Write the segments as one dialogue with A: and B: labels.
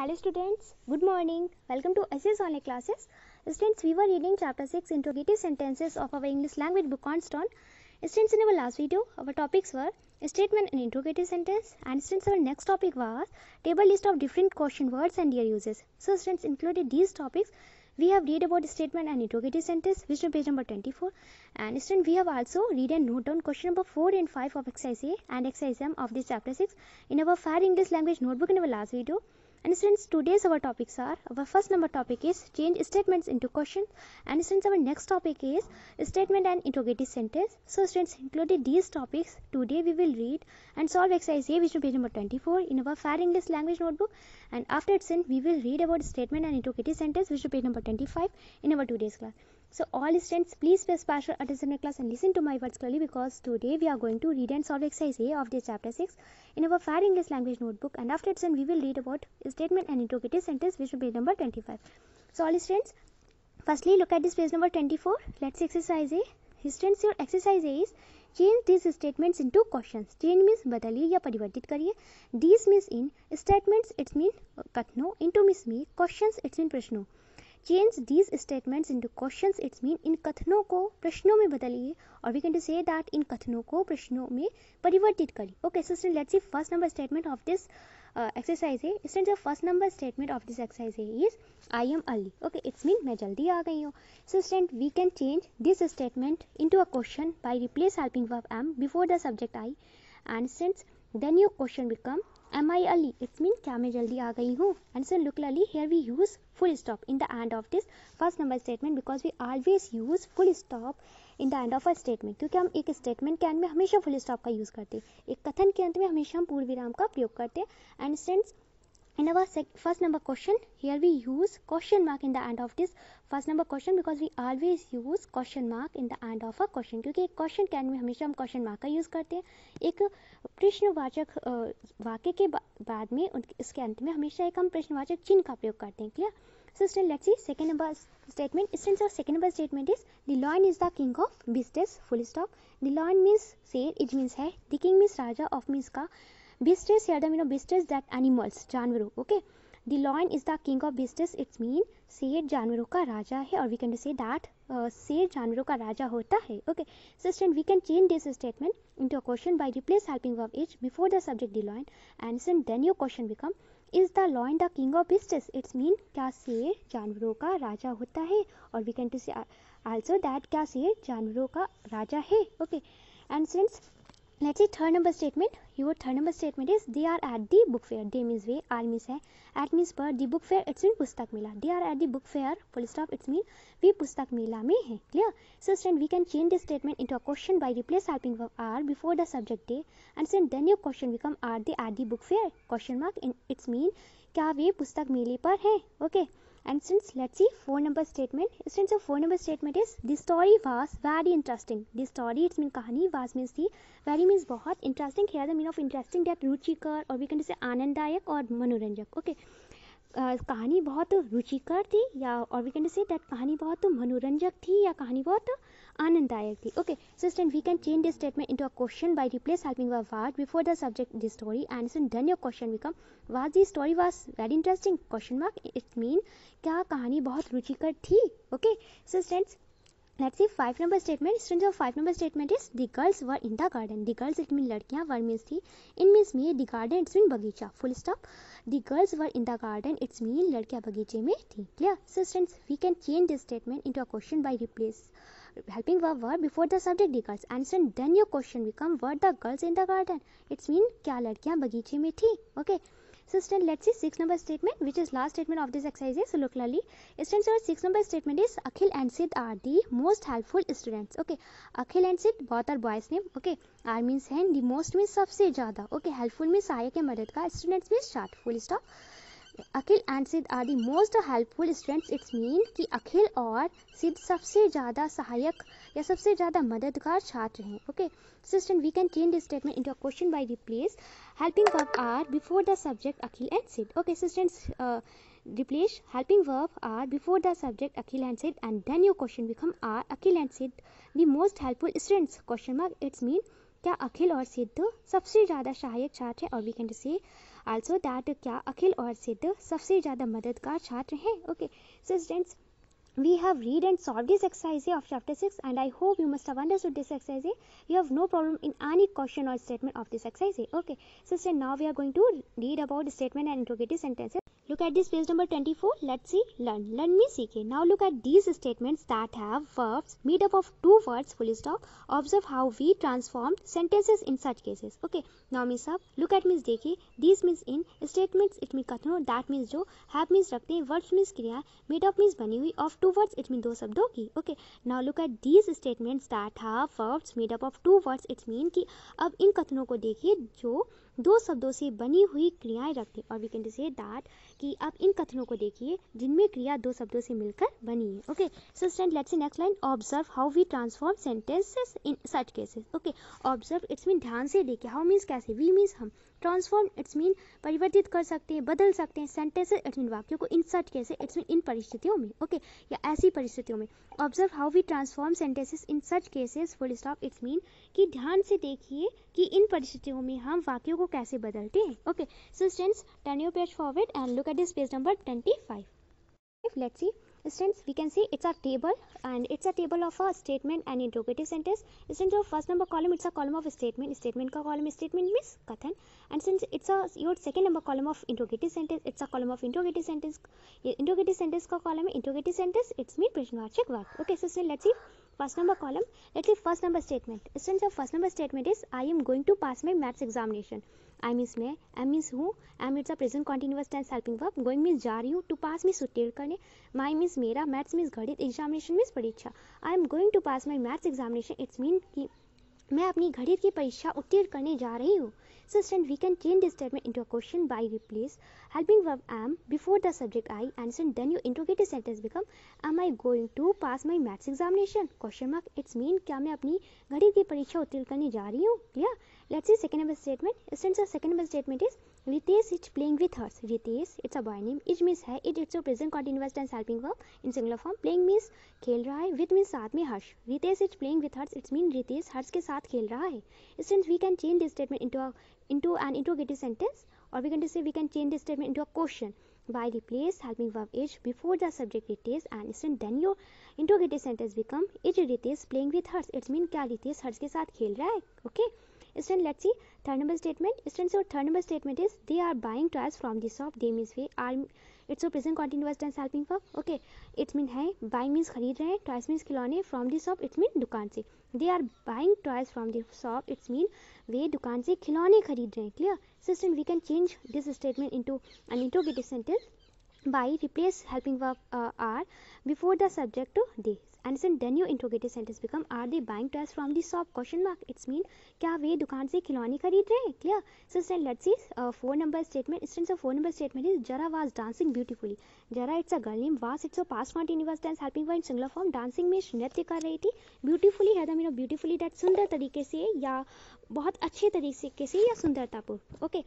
A: Hello students, good morning. Welcome to SS Online Classes. Students, we were reading chapter 6 interrogative sentences of our English language book on Stone. Students, in our last video, our topics were statement and interrogative sentence, and students, our next topic was table list of different question words and their uses. So students, included these topics, we have read about statement and interrogative sentence, which is page number 24, and students, we have also read and note down question number 4 and 5 of exercise A and exercise M of this chapter 6 in our Fair English Language notebook in our last video. And students, today's our topics are, our first number topic is change statements into questions, and students, our next topic is statement and interrogative sentence. So students, included these topics, today we will read and solve exercise A, which is page number 24 in our Fair English Language notebook, and after it, we will read about statement and interrogative sentence, which is page number 25 in our today's class. So all students, please pay special attention in class and listen to my words clearly, because today we are going to read and solve exercise A of this chapter 6 in our Fair English Language notebook, and after it, we will read about statement and interrogative sentence, which will be number 25. So all students, firstly look at this page number 24. Let's see exercise A. Students, your exercise A is change these statements into questions. Change means बदलिए या परिवर्तित करिए. These means in statements it means कथनों. Into means में. Questions it means प्रश्नों. Change these statements into questions it means इन कथनों को प्रश्नों में बदलिए, और we can to say that इन कथनों को प्रश्नों में परिवर्तित करिए. Okay, so let's see first number statement of this exercise A. Students, the first number statement of this exercise A is I am early. Okay, it means मैं जल्दी आ गई हूँ. So students, we can change this statement into a question by replace helping verb am before the subject I, and since then your question become am I early? It means क्या मैं जल्दी आ गई हूँ. And so look early, here we use full stop in the end of this first number statement, because we always use full stop in the end of a statement, क्योंकि हम एक statement के अंत में हमेशा फुल स्टॉप का use करते हैं. एक कथन के अंत में हमेशा हम पूर्ण विराम का प्रयोग करते हैं. And since in our first number question, here we use question mark in the end of this first number question, because we always use question mark in the end of a question, क्योंकि एक question के अंत में हमेशा हम question mark का use करते हैं. एक प्रश्नवाचक वाक्य के बाद में इसके अंत में हमेशा एक हम प्रश्नवाचक चिन्ह का प्रयोग करते हैं. Clear? So let's see second number statement. Since our second number statement is the lion is the king of beasts, full stop. The lion means शेर, it means है. The king means Raja, of means का. Beasts, here the meaning of beasts that animals, जानवरों. Okay. The lion is the king of beasts. It means शेर जानवरों का राजा है, और we can say that शेर जानवरों का राजा होता है. Okay. So we can change this statement into a question by replace helping verb is before the subject the lion, and then your question become is the lion the king of beasts? It means क्या शेर जानवरों का राजा होता है, और we can say also that क्या शेर जानवरों का राजा है. Okay. And since let's see third number statement. Your third number statement is they are at the book fair. They means way, are means है, at means पर, the book fair it's mean पुस्तक मेला. They are at the book fair, full stop, it's mean वे पुस्तक मेला में हैं. Clear? So we can change this statement into a question by replace helping verb are before the subject they, and then your question become are they at the book fair? Question mark in it's mean क्या वे पुस्तक मेले पर हैं. Okay. And since let's see 4 number statement. Since the 4 number statement is the story was very interesting. The story it's mean कहानी, was means थी, very means बहुत, interesting here the meaning of interesting that रुचिकर, और we can say आनंददायक और मनोरंजक. Okay. कहानी बहुत रुचिकर थी, या और वी कैन से दैट कहानी बहुत मनोरंजक थी, या कहानी बहुत आनंददायक थी. Okay. So we can change this statement into a question by replace helping verb was before the subject the story, and then your question become was the story was very interesting, question mark. It mean क्या कहानी बहुत रुचिकर थी. Okay. So students, let's see 5 number statement. Students, of 5 number statement is the girls were in the garden. The girls it mean लड़कियां, were means थी, in means में, the garden it's mean बगीचा, full stop. The girls were in the garden it's mean लड़कियां बगीचे में थी. Clear? So students, we can change this statement into a question by replace helping verb were before the subject the girls, and then your question become were the girls in the garden. It's mean क्या लड़कियां बगीचे में थी. Okay. So students, let's see 6 number statement, which is last statement of this exercise. So look clearly. Students, our 6 number statement is Akhil and Sid are the most helpful students. Okay. Akhil and Sid both are boys name. Okay. R means है, the most means सबसे ज़्यादा. Okay. Helpful means सहायक या मददगार. Students means short. Full stop. Akhil and Siddh are the most helpful students. It's mean कि अखिल और सिद्ध सबसे ज़्यादा सहायक या सबसे ज़्यादा मददगार छात्र हैं. Okay. So student, we can change this statement into a question by replace helping verb are before the subject Akhil and Siddh. Okay. So students, replace helping verb are before the subject Akhil and Sid, and then your question become are Akhil and Sid the most helpful students? Question mark. It's mean क्या अखिल और सिद्ध सबसे ज़्यादा सहायक छात्र है, और we can say also that क्या अखिल और सिद्ध सबसे ज़्यादा मददगार छात्र हैं. Okay, so students, we have read and solved this exercise of chapter 6 and I hope you must have understood this exercise. You have no problem in any question or statement of this exercise. Okay, so now we are going to read about statement and interrogative sentences. Look at this page number 24. Let's see. Learn means seek. Now look at these statements that have verbs made up of two words full stop. Observe how we transformed sentences in such cases. Okay, now means up. Look at means देखिए. These means in. Statements it means कथनों. That means जो. Have means रखते हैं. Verbs means क्रिया. Made up means बनी हुई. Of two words it means दो शब्दों की. Okay, now look at these statements that have verbs made up of two words. It means कि अब इन कथनों को देखिए जो दो शब्दों से बनी हुई क्रियाएं रखते हैं. और वी कैन से दैट कि आप इन कथनों को देखिए जिनमें क्रिया दो शब्दों से मिलकर बनी है. Okay, so student let's see next line. Observe how we transform sentences in such cases. Okay, observe it's mean ध्यान से देखिए. हाउ मीन्स कैसे, वी मीन्स हम, ट्रांसफॉर्म इट्स मीन परिवर्तित कर सकते हैं, बदल सकते हैं. सेंटेंसेस इट्स मीन वाक्यों को, in such cases it's mean इन परिस्थितियों में. ओके, या ऐसी परिस्थितियों में. Observe how we transform sentences in such cases full stop it's mean कि ध्यान से देखिए कि इन परिस्थितियों में हम वाक्यों को कैसे बदलते हैं. Okay, so students turn your page forward and look at this page number 25. Let's see. Students, we can see it's a table and it's a table of a statement and interrogative sentence. Since your first number column it's a column of statement. Statement का column statement means कथन. And since it's a your second number column of interrogative sentence, it's a column of interrogative sentence. Interrogative sentence का column है interrogative sentence. It's mean प्रश्नवाचक वाक्य. Okay, so let's see. First number column. Let's see first number statement. Since your first number statement is I am going to pass my maths examination. I means मैं, am means हूँ, am it's a present continuous tense helping verb, going means जा रही हूँ, to pass means उत्तीर्ण करने, my means मेरा, maths means गणित, examination means परीक्षा. I am going to pass my maths examination. It's mean कि मैं अपनी गणित की परीक्षा उत्तीर्ण करने जा रही हूँ. So student, we can change this statement into a question by replace helping verb am before the subject I and then your interrogative sentence become am I going to pass my maths examination? Question mark. It's mean क्या मैं अपनी गणित की परीक्षा उत्तीर्ण करने जा रही हूँ. Clear? Let's see second number statement. Since the second number statement is Ritesh is playing with hers. Ritesh, it's a boy name. Is means है. It's a present continuous tense helping verb in singular form. Playing means खेल रहा है. With means साथ में हर्ष. Ritesh is playing with hers. It's mean Ritesh हर्ष के साथ खेल रहा है. Since we can change this statement into an interrogative sentence, or we can just say we can change this statement into a question by replace helping verb is before the subject Ritesh and then your interrogative sentence become is Ritesh playing with hers. It's mean क्या Ritesh हर्ष के साथ खेल रहा है. Okay. Student, let's see third number statement. Student, so third number statement is they are buying toys from the shop. They means we are it's a present continuous tense helping verb. Okay, it mean है buy means खरीद रहे हैं, toys means खिलौने, from the shop it mean दुकान से. They are buying toys from the shop. It's mean वे दुकान से खिलौने खरीद रहे हैं. Clear? So student, we can change this statement into an interrogative sentence by replace helping verb are before the subject to they. And then your interrogative sentence become are they buying toys from the shop? Question mark. It's mean क्या वे दुकान से खिलौने खरीद रहे हैं. Clear? So then let's see 4 number statement. Instance of 4 number statement is Jara was dancing beautifully. Jara it's a girl name. Was it's a past continuous tense helping verb in singular form. Dancing में नृत्य कर रही थी. Beautifully है the mean of beautifully that सुंदर तरीके से या बहुत अच्छे तरीके से या सुंदरतापूर्व. Okay.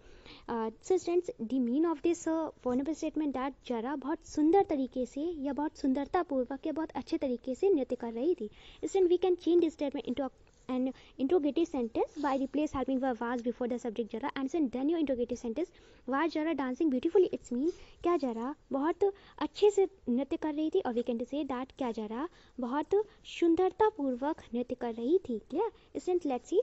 A: So students, the mean of this 4 number statement that Jara बहुत सुंदर तरीके से या बहुत सुंदरतापूर्वक या बहुत अच्छे तरीके से नृत्य कर रही थी. Student, we can change this statement into an interrogative sentence by replace helping verb was before the subject Jara and then your interrogative sentence was Jara dancing beautifully. It's mean क्या Jara बहुत अच्छे से नृत्य कर रही थी. और we can say that क्या Jara बहुत सुंदरतापूर्वक नृत्य कर रही थी. Clear? Student, let's see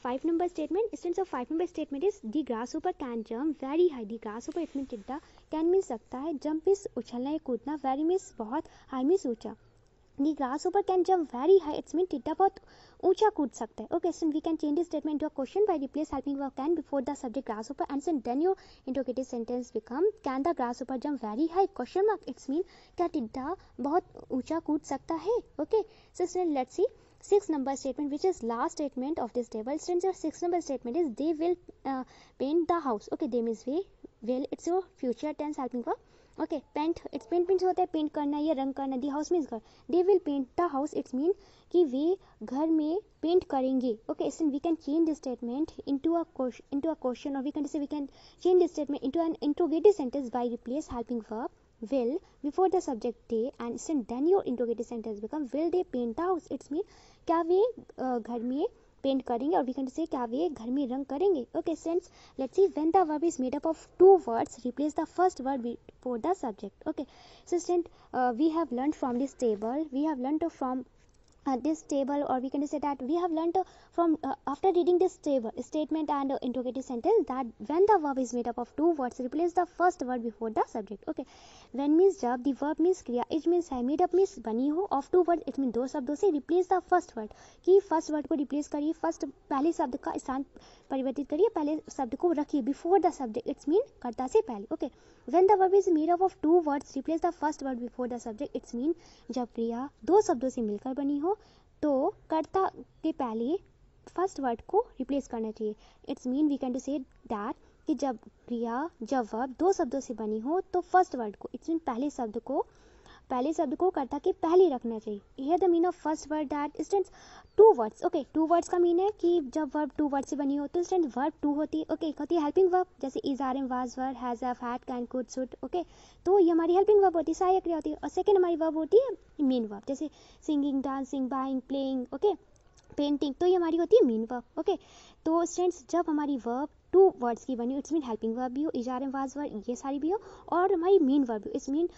A: 5 number statement. Instance of 5 number statement is the grasshopper can jump very high. The grasshopper it means टिड्डा, can means सकता है, jump means उछलना या कूदना, very means बहुत, high means ऊंचा. The grasshopper can jump very high. It's mean टिड्डा बहुत ऊंचा कूद सकता है. Okay, so we can change this statement into a question by replace helping verb can before the subject grasshopper and then your interrogative sentence become can the grasshopper jump very high? Question mark. It's mean क्या टिड्डा बहुत ऊंचा कूद सकता है. Okay, so let's see 6 number statement which is last statement of this table. Since your 6 number statement is they will paint the house. Okay, they means we will it's your future tense helping verb. Okay, paint it's paint means होता है paint करना या रंग करना. The house means घर. They will paint the house. It's mean कि वे घर में पेंट करेंगे. Okay, so we can change this statement into a question or we can say we can change this statement into an interrogative sentence by replace helping verb will before the subject they and then your interrogative sentence become will they paint the house. It's mean क्या वे घर में paint करेंगे और we can से क्या वे घर में रंग करेंगे. Okay students, let's see when the verb is made up of two words replace the first word before the subject. Okay so student, we have learned from this table, we have learned from this table, or we can say that we have learned from after reading this table statement and interrogative sentence, that when the verb is made up of two words replace the first word before the subject. Okay, when means जब, the verb means क्रिया, it means है, made up means बनी हो, of two words it means दो शब्दों से, replace the first word कि first word को replace करिए, first पहले शब्द का स्थान परिवर्तित करिए, पहले शब्द को रखिए before the subject, it's mean कर्ता से पहले. Okay, when the verb is made up of two words replace the first word before the subject, it's mean जब क्रिया दो शब्दों से मिलकर बनी हो तो कर्ता के पहले फर्स्ट वर्ड को रिप्लेस करना चाहिए. It's mean we can to say that कि जब क्रिया, जब वर्ब दो शब्दों से बनी हो तो फर्स्ट वर्ड को, इट्स मीन पहले शब्द को कर्ता के पहले रखना चाहिए. Here the mean of first word that students two words. Okay, two words का मीन है कि जब वर्ब टू वर्ड से बनी हो तो स्टूडेंट वर्ब टू होती है. ओके, होती है हेल्पिंग वर्ब, जैसे is, are, am, was, were, has, have, had, can, could, should. Okay, तो ये हमारी हेल्पिंग वर्ब होती है, सहायक क्रिया होती है. और सेकंड हमारी वर्ब होती है मेन वर्ब, जैसे singing, dancing, buying, playing, okay, painting, तो ये हमारी होती है मेन वर्ब. ओके, तो स्टूडेंट्स जब हमारी वर्ब टू वर्ड्स की बनी हो, इट्स मीन हेल्पिंग वर्ब भी हो, इज, आर, एम, वाज, वर, ये सारी भी हो, और हमारी मेन वर्ब भी हो, it's mean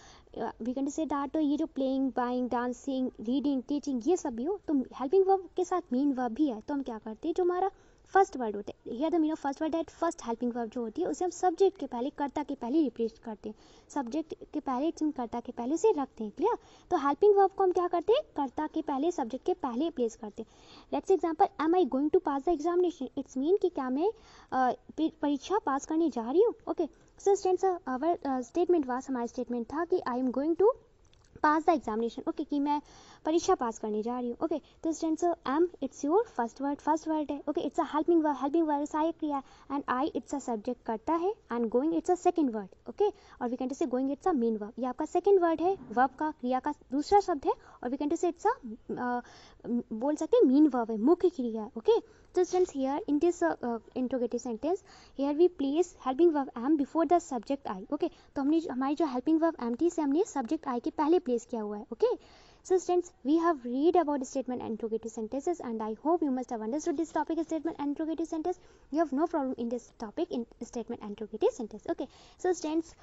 A: we can say that ये जो playing, buying, dancing, reading, teaching, ये सब भी हो, तो हेल्पिंग वर्ब के साथ मेन वर्ब भी है, तो हम क्या करते हैं, जो हमारा फर्स्ट वर्ड होता है, here the mean of first word that first helping verb जो होती है उसे हम सब्जेक्ट के पहले, कर्ता के पहले रिप्लेस करते हैं. सब्जेक्ट के पहले, कर्ता के पहले उसे रखते हैं. क्लियर? तो हेल्पिंग वर्ब को हम क्या करते हैं, कर्ता के पहले, सब्जेक्ट के पहले प्लेस करते हैं. Let's example, am I going to pass the examination, it's mean कि क्या मैं परीक्षा पास करने जा रही हूँ. Okay, so students our statement was, हमारा स्टेटमेंट था कि I am going to pass the examination. Okay, कि मैं परीक्षा पास करने जा रही हूँ. ओके, तो students am it's your first word है. Okay, it's a helping verb सहायक क्रिया, and I it's a subject करता है, and going it's a second word. Okay, और we can to say going it's a main verb, ये आपका second word है, verb का, क्रिया का दूसरा शब्द है, और वी कैन टू से इट्स अ बोल सकते हैं मेन वर्ब है, मुख्य क्रिया है. Okay, so students here in this interrogative sentence here we place helping verb am before the subject I. okay, तो हमने हमारी जो helping verb am थी इसे हमने subject I के पहले place किया हुआ है. okay, so students we have read about statement and interrogative sentences, and I hope you must have understood this topic, statement and interrogative sentence. You have no problem in this topic, in statement and interrogative sentence. okay, so students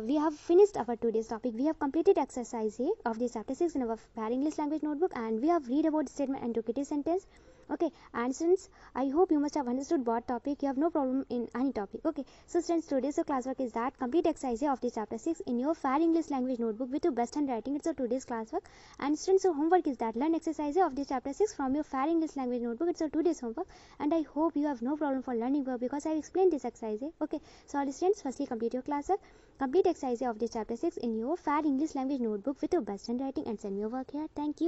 A: we have finished our today's topic. We have completed exercise A of this chapter 6 in our Bad English Language Notebook, and we have read about statement and interrogative sentence. Okay, and since I hope you must have understood what topic, you have no problem in any topic. Okay, so students, today's classwork is that complete exercise of this chapter 6 in your Fair English Language Notebook with your best handwriting. It's a today's classwork. And students, your homework is that learn exercise of this chapter 6 from your Fair English Language Notebook. It's a today's homework, and I hope you have no problem for learning verb because I explained this exercise. Okay, so all students, firstly complete your classwork, complete exercise of this chapter 6 in your Fair English Language Notebook with your best handwriting, and send me your work here. Thank you.